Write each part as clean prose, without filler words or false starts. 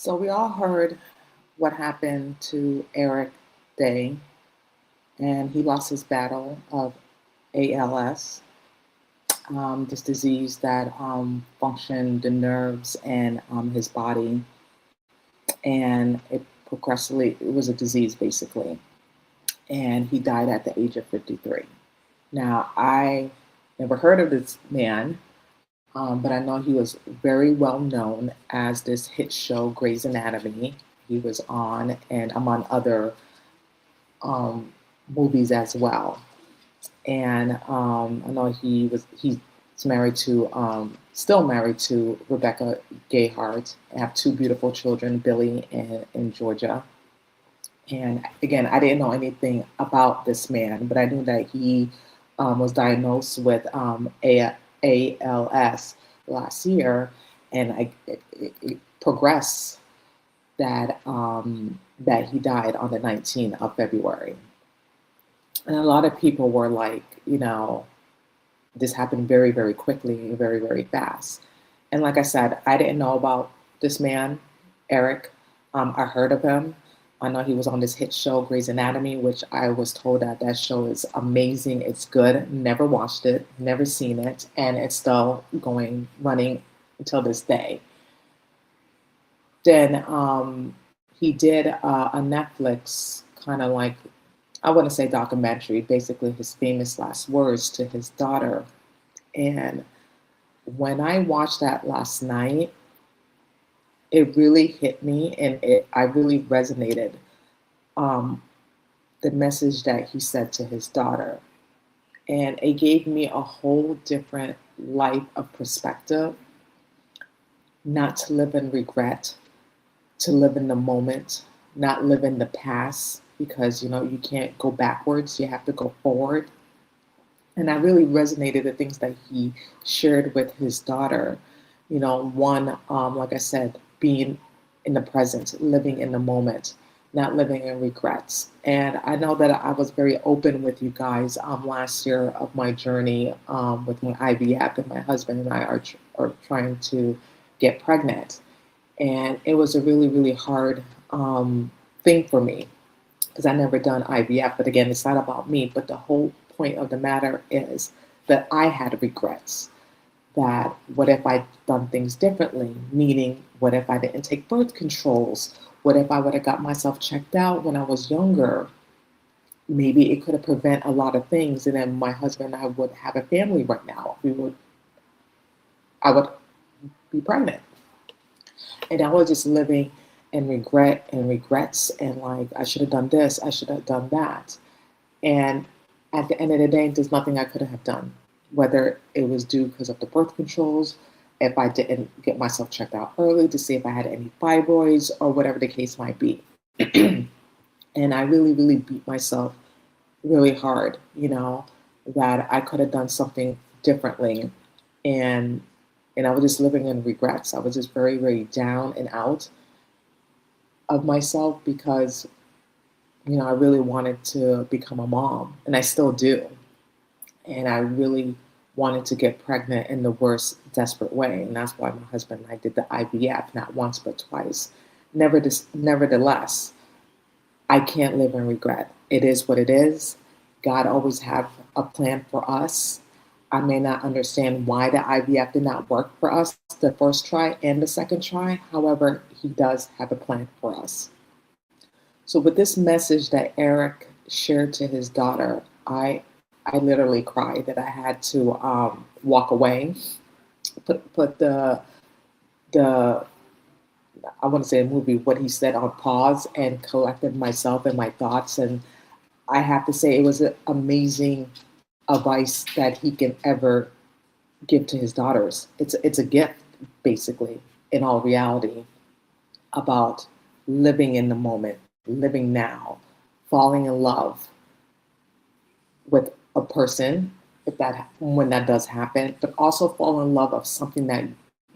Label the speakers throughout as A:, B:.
A: So we all heard what happened to Eric Day, and he lost his battle of ALS, this disease that functioned the nerves and his body, and it was a disease basically, and he died at the age of 53. Now I never heard of this man, but I know he was very well known as this hit show Grey's Anatomy. He was on, and among other um, movies as well. And I know he's married to still married to Recbecca Gayheart. And have two beautiful children, Billy and Georgia. And again, I didn't know anything about this man, but I knew that he was diagnosed with ALS last year, and it progressed that he died on the 19th of February. And a lot of people were like, this happened very, very quickly, very, very fast. And like I said, I didn't know about this man, Eric. I heard of him. I know he was on this hit show, Grey's Anatomy, which I was told that that show is amazing. It's good. Never watched it, never seen it, and it's still running until this day. Then he did a Netflix kind of like, I want to say documentary, basically his famous last words to his daughter. And when I watched that last night, it really hit me, and I really resonated. Um, the message that he said to his daughter, and it gave me a whole different life of perspective. Not to live in regret, to live in the moment, not live in the past, because you can't go backwards, you have to go forward. And I really resonated the things that he shared with his daughter. One, like I said, being in the present, living in the moment, not living in regrets. And I know that I was very open with you guys last year of my journey with my IVF, and my husband and I are trying to get pregnant. And it was a really, really hard thing for me because I never done IVF. But again, it's not about me. But the whole point of the matter is that I had regrets. That what if I'd done things differently? Meaning, what if I didn't take birth controls? What if I would have got myself checked out when I was younger? Maybe it could have prevented a lot of things, and then my husband and I would have a family right now. I would be pregnant. And I was just living in regret and regrets, and like, I should have done this, I should have done that. And at the end of the day, there's nothing I could have done, whether it was due because of the birth controls, if I didn't get myself checked out early to see if I had any fibroids, or whatever the case might be. And I really, really beat myself really hard, that I could have done something differently. And I was just living in regrets. I was just very, very down and out of myself because, I really wanted to become a mom, and I still do. And I really wanted to get pregnant in the worst, desperate way. And that's why my husband and I did the IVF, not once, but twice. Nevertheless, I can't live in regret. It is what it is. God always have a plan for us. I may not understand why the IVF did not work for us the first try and the second try. However, he does have a plan for us. So with this message that Eric shared to his daughter, I literally cried that I had to walk away, put the I want to say a movie, what he said on pause, and collected myself and my thoughts. And I have to say it was an amazing advice that he can ever give to his daughters. It's a gift, basically, in all reality, about living in the moment, living now, falling in love with a person, if that when that does happen, but also fall in love of something that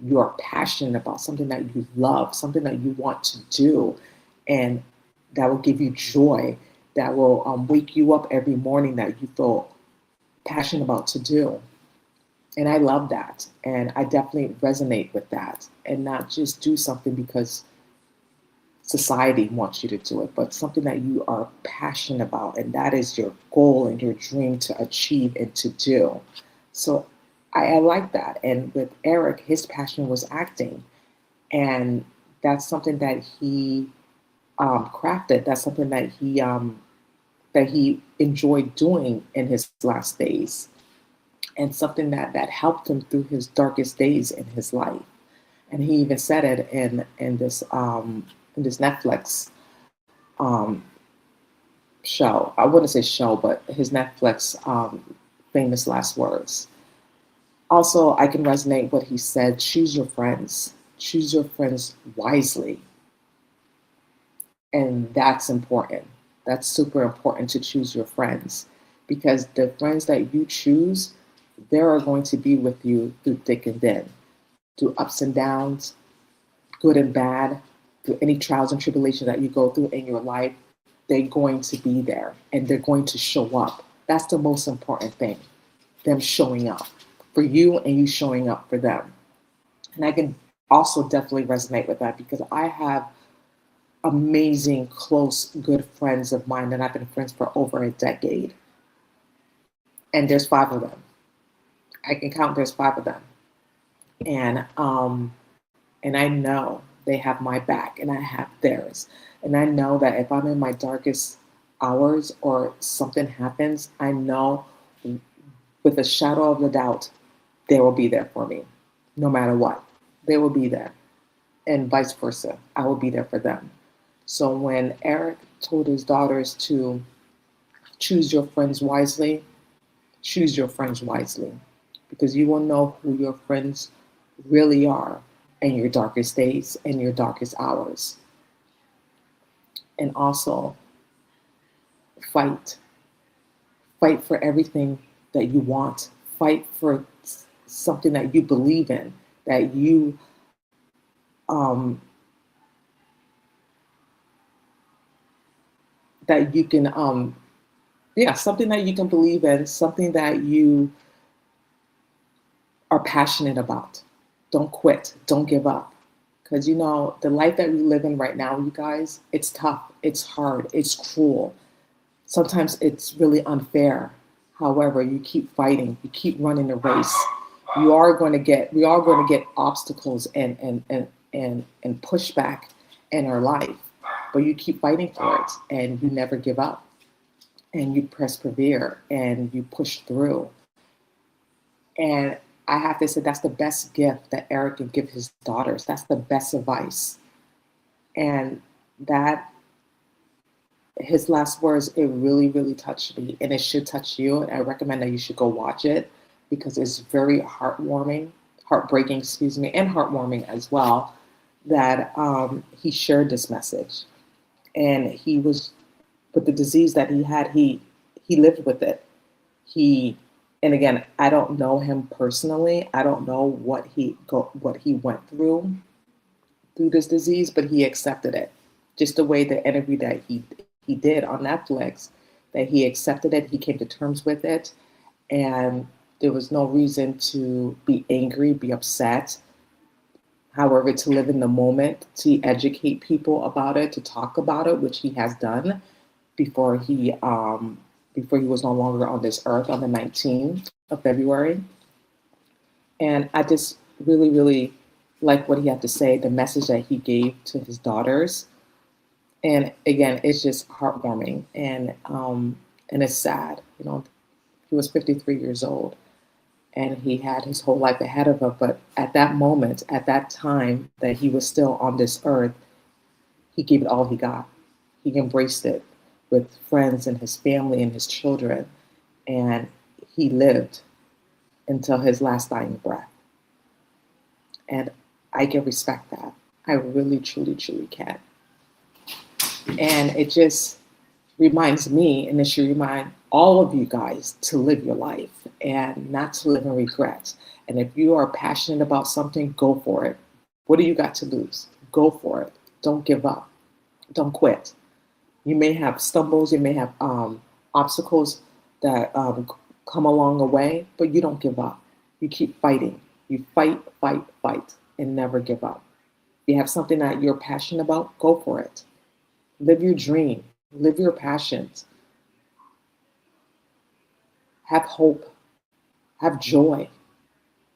A: you are passionate about, something that you love, something that you want to do, and that will give you joy, that will wake you up every morning, that you feel passionate about to do. And I love that. And I definitely resonate with that. And not just do something because society wants you to do it, but something that you are passionate about, and that is your goal and your dream to achieve and to do. So I like that. And with Eric, his passion was acting, and that's something that he crafted. That's something that he enjoyed doing in his last days, and something that helped him through his darkest days in his life. And he even said it in this Netflix um, show. I wouldn't say show, but his Netflix famous last words. Also, I can resonate what he said: choose your friends, choose your friends wisely, and that's important. That's super important to choose your friends, because the friends that you choose, they are going to be with you through thick and thin, through ups and downs, good and bad, through any trials and tribulations that you go through in your life. They're going to be there and they're going to show up. That's the most important thing, them showing up for you and you showing up for them. And I can also definitely resonate with that, because I have amazing, close, good friends of mine that I've been friends for over a decade. And there's five of them. I can count, there's five of them. And and I know they have my back and I have theirs. And I know that if I'm in my darkest hours or something happens, I know with a shadow of a doubt, they will be there for me no matter what. They will be there. And vice versa. I will be there for them. So when Eric told his daughters to choose your friends wisely, choose your friends wisely, because you will know who your friends really are in your darkest days and your darkest hours. And also fight. Fight for everything that you want. Fight for something that you believe in, that you um, that you can yeah, something that you can believe in, something that you are passionate about. Don't quit. Don't give up. Because, the life that we live in right now, you guys, it's tough. It's hard. It's cruel. Sometimes it's really unfair. However, you keep fighting. You keep running the race. We are going to get obstacles and pushback in our life. But you keep fighting for it and you never give up. And you persevere and you push through. And I have to say that's the best gift that Eric can give his daughters. That's the best advice. And that his last words, it really, really touched me. And it should touch you. And I recommend that you should go watch it, because it's very heartbreaking, excuse me, and heartwarming as well, that he shared this message. And he was, with the disease that he had, he lived with it. He and again, I don't know him personally. I don't know what he went through this disease, but he accepted it. Just the way the interview that he did on Netflix, that he accepted it, he came to terms with it, and there was no reason to be angry, be upset. However, to live in the moment, to educate people about it, to talk about it, which he has done before he was no longer on this earth on the 19th of February. And I just really, really like what he had to say, the message that he gave to his daughters. And again, it's just heartwarming and it's sad. He was 53 years old and he had his whole life ahead of him. But at that moment, at that time that he was still on this earth, he gave it all he got. He embraced it with friends and his family and his children. And he lived until his last dying breath. And I can respect that. I really, truly, truly can. And it just reminds me, and it should remind all of you guys, to live your life and not to live in regret. And if you are passionate about something, go for it. What do you got to lose? Go for it. Don't give up. Don't quit. You may have stumbles, you may have obstacles that come along the way, but you don't give up. You keep fighting. You fight, fight, fight, and never give up. You have something that you're passionate about, go for it. Live your dream, live your passions, have hope, have joy,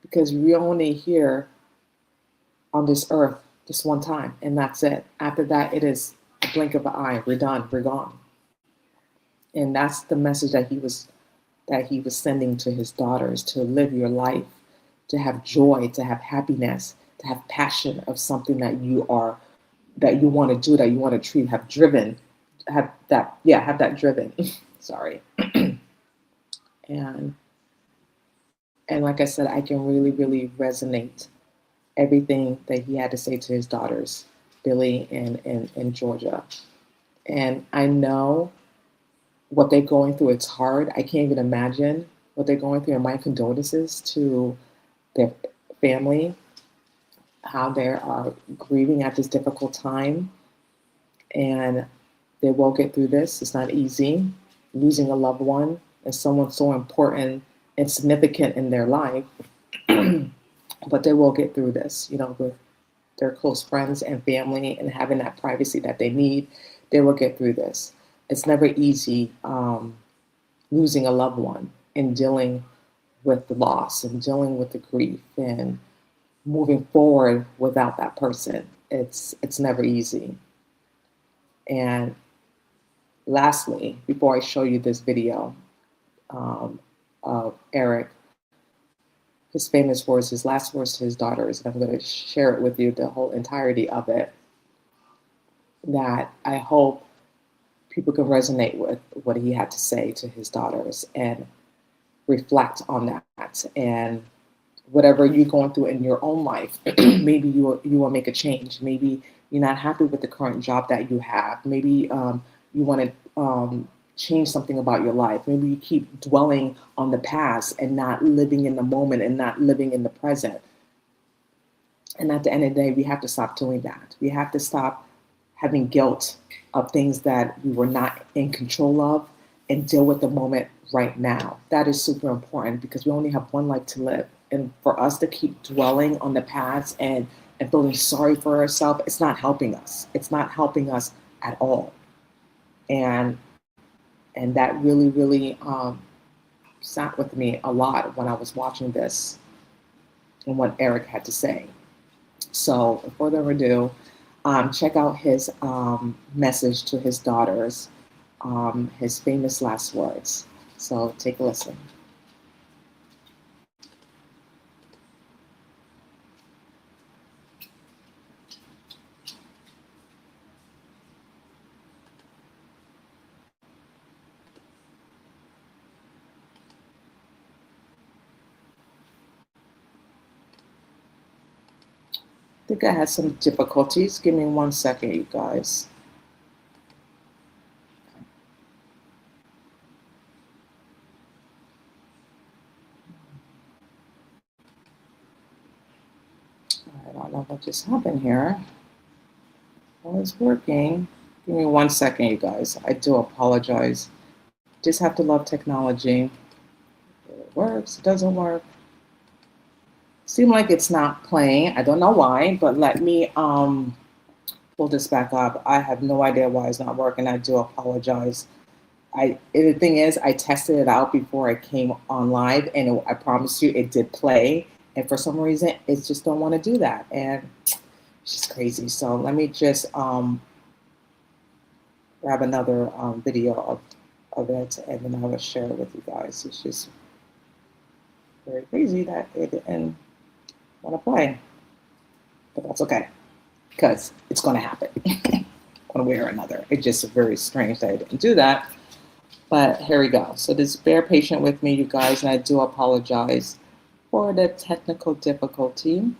A: because we're only here on this earth just one time, and that's it. After that, it is a blink of an eye. We're done. We're gone. And that's the message that he was sending to his daughters: to live your life, to have joy, to have happiness, to have passion of something that you want to do, that you want to achieve, have driven, have that driven. Sorry. And and like I said, I can really, really resonate everything that he had to say to his daughters, Billy and Georgia. And I know what they're going through. It's hard. I can't even imagine what they're going through. And my condolences to their family, how they are grieving at this difficult time. And they will get through this. It's not easy. Losing a loved one and someone so important and significant in their life, but they will get through this, with their close friends and family and having that privacy that they need. They will get through this. It's never easy losing a loved one and dealing with the loss and dealing with the grief and moving forward without that person. It's never easy. And lastly, before I show you this video of Eric, his famous words, his last words to his daughters, and I'm going to share it with you, the whole entirety of it, that I hope people can resonate with what he had to say to his daughters and reflect on that. And whatever you're going through in your own life, maybe you will make a change. Maybe you're not happy with the current job that you have. Maybe you want to change something about your life. Maybe you keep dwelling on the past and not living in the moment and not living in the present. And at the end of the day, we have to stop doing that. We have to stop having guilt of things that we were not in control of and deal with the moment right now. That is super important because we only have one life to live. And for us to keep dwelling on the past and feeling sorry for ourselves, it's not helping us. It's not helping us at all. And that really, really sat with me a lot when I was watching this and what Eric had to say. So, without further ado, check out his message to his daughters, his famous last words. So, take a listen. I think I had some difficulties. Give me 1 second, you guys. I don't know what just happened here. Well, it's working. Give me 1 second, you guys. I do apologize. Just have to love technology. It works, it doesn't work. Seems like it's not playing. I don't know why, but let me pull this back up. I have no idea why it's not working. I do apologize. The thing is, I tested it out before I came on live, and I promise you, it did play. And for some reason, it just don't want to do that, and it's just crazy. So let me just grab another video of it, and then I will share it with you guys. It's just very crazy that it didn't want to play, but that's okay because it's going to happen one way or another. It's just very strange that I didn't do that. But here we go. So just bear patient with me, you guys, and I do apologize for the technical difficulty.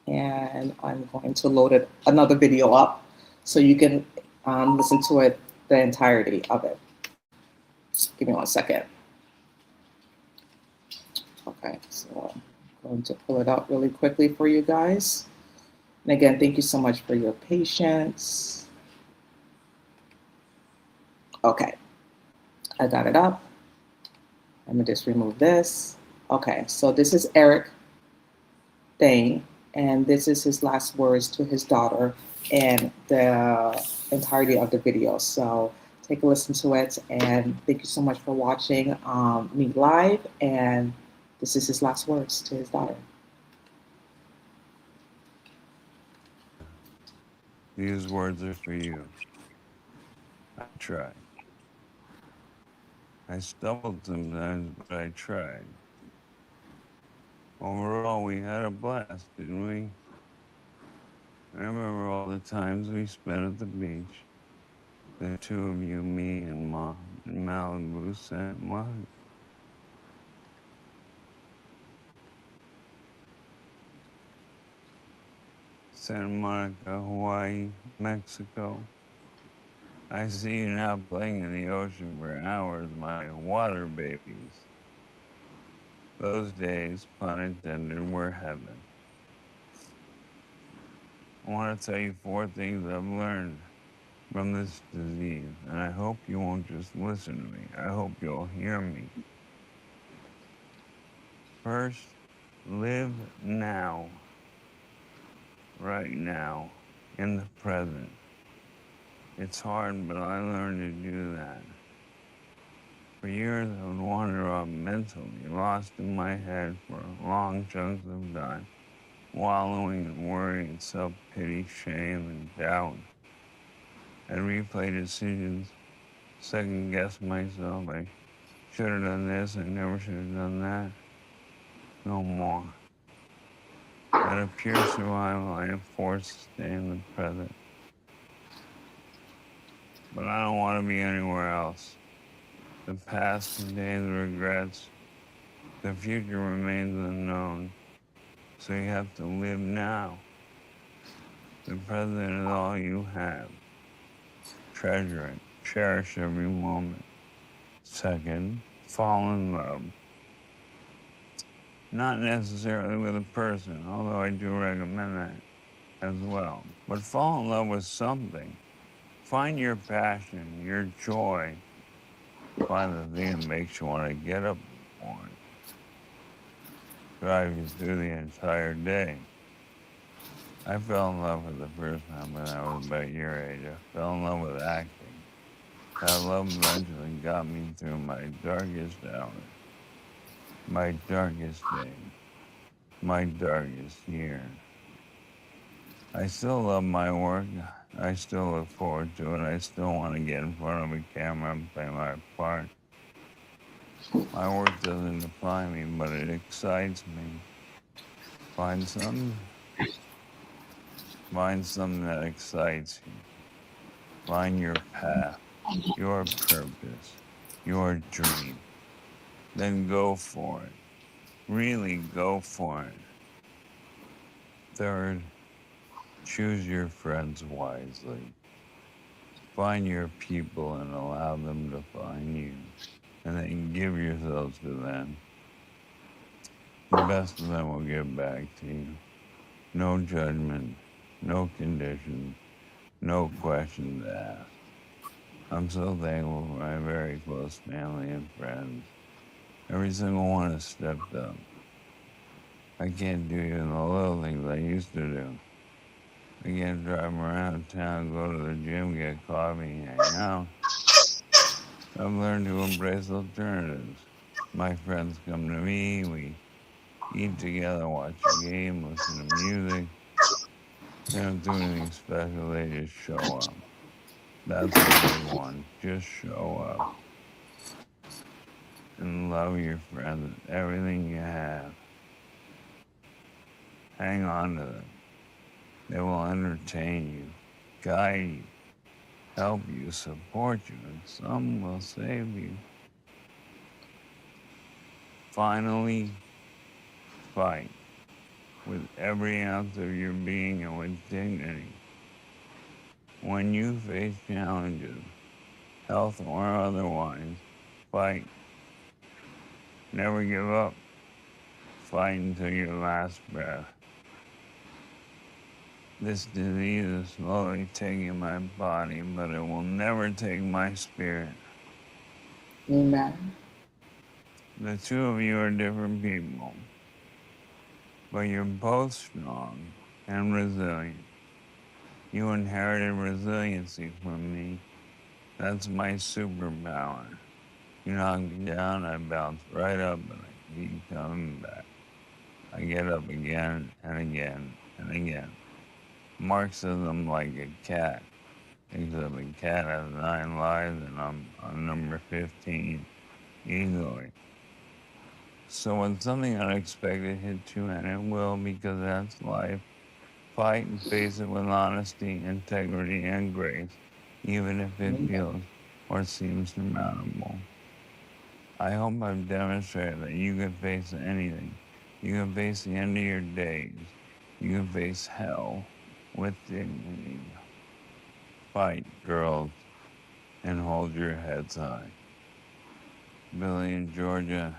A: And I'm going to load another video up so you can listen to it, the entirety of it. Give me 1 second. Okay, so I'm going to pull it out really quickly for you guys. And again, thank you so much for your patience. Okay. I got it up. Let me just remove this. Okay, so this is Eric, Dane, And this is his last words to his daughter and the entirety of the video. So take a listen to it. And thank you so much for watching me live. And this is his last words to his daughter.
B: These words are for you. I tried. I stumbled sometimes, but I tried. Overall, we had a blast, didn't we? I remember all the times we spent at the beach. The two of you, me, and Mom in Malibu, Santa Monica, Hawaii, Mexico. I see you now playing in the ocean for hours, my water babies. Those days, pun intended, were heaven. I want to tell you 4 things I've learned from this disease, and I hope you won't just listen to me. I hope you'll hear me. First, live now, right now, in the present. It's hard, but I learned to do that. For years, I would wander off mentally, lost in my head for long chunks of time, wallowing in worry and self-pity, shame, and doubt. I'd replay decisions, second-guess myself. I should have done this, I never should have done that. No more. Out of pure survival, I am forced to stay in the present. But I don't want to be anywhere else. The past contains regrets. The future remains unknown. So you have to live now. The present is all you have. Treasure it. Cherish every moment. Second, fall in love. Not necessarily with a person, although I do recommend that as well. But fall in love with something. Find your passion, your joy. Find the thing that makes you want to get up in the morning. Drive you through the entire day. I fell in love for the first time when I was about your age. I fell in love with acting. That love eventually got me through my darkest hours, my darkest day, my darkest year. I still love my work. I still look forward to it. I still want to get in front of a camera and play my part. My work doesn't define me, but it excites me. Find something that excites you. Find your path, your purpose, your dream. Then go for it. Really go for it. Third, choose your friends wisely. Find your people and allow them to find you. And then give yourselves to them. The best of them will give back to you. No judgment, no conditions, no questions asked. I'm so thankful for my very close family and friends. Every single one has stepped up. I can't do even the little things I used to do. I can't drive around town, go to the gym, get coffee, hang out. I've learned to embrace alternatives. My friends come to me, we eat together, watch a game, listen to music. They don't do anything special, they just show up. That's the big one. Just show up. And love your friends with everything you have. Hang on to them. They will entertain you, guide you, help you, support you, and some will save you. Finally, fight with every ounce of your being and with dignity. When you face challenges, health or otherwise, fight. Never give up. Fight until your last breath. This disease is slowly taking my body, but it will never take my spirit.
A: Amen.
B: The two of you are different people. but you're both strong and resilient. You inherited resiliency from me. That's my superpower. You knock me down, I bounce right up and I keep coming back. I get up again and again and again. Marxism like a cat, except a cat has 9 lives and I'm on number 15 easily. So when something unexpected hits you, and it will because that's life, fight and face it with honesty, integrity, and grace, even if it feels or seems surmountable. I hope I've demonstrated that you can face anything. You can face the end of your days. You can face hell with dignity. Fight, girls, and hold your heads high. Billy in Georgia,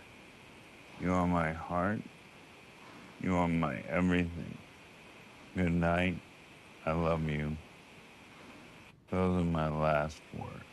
B: you are my heart. You are my everything. Good night. I love you. Those are my last words.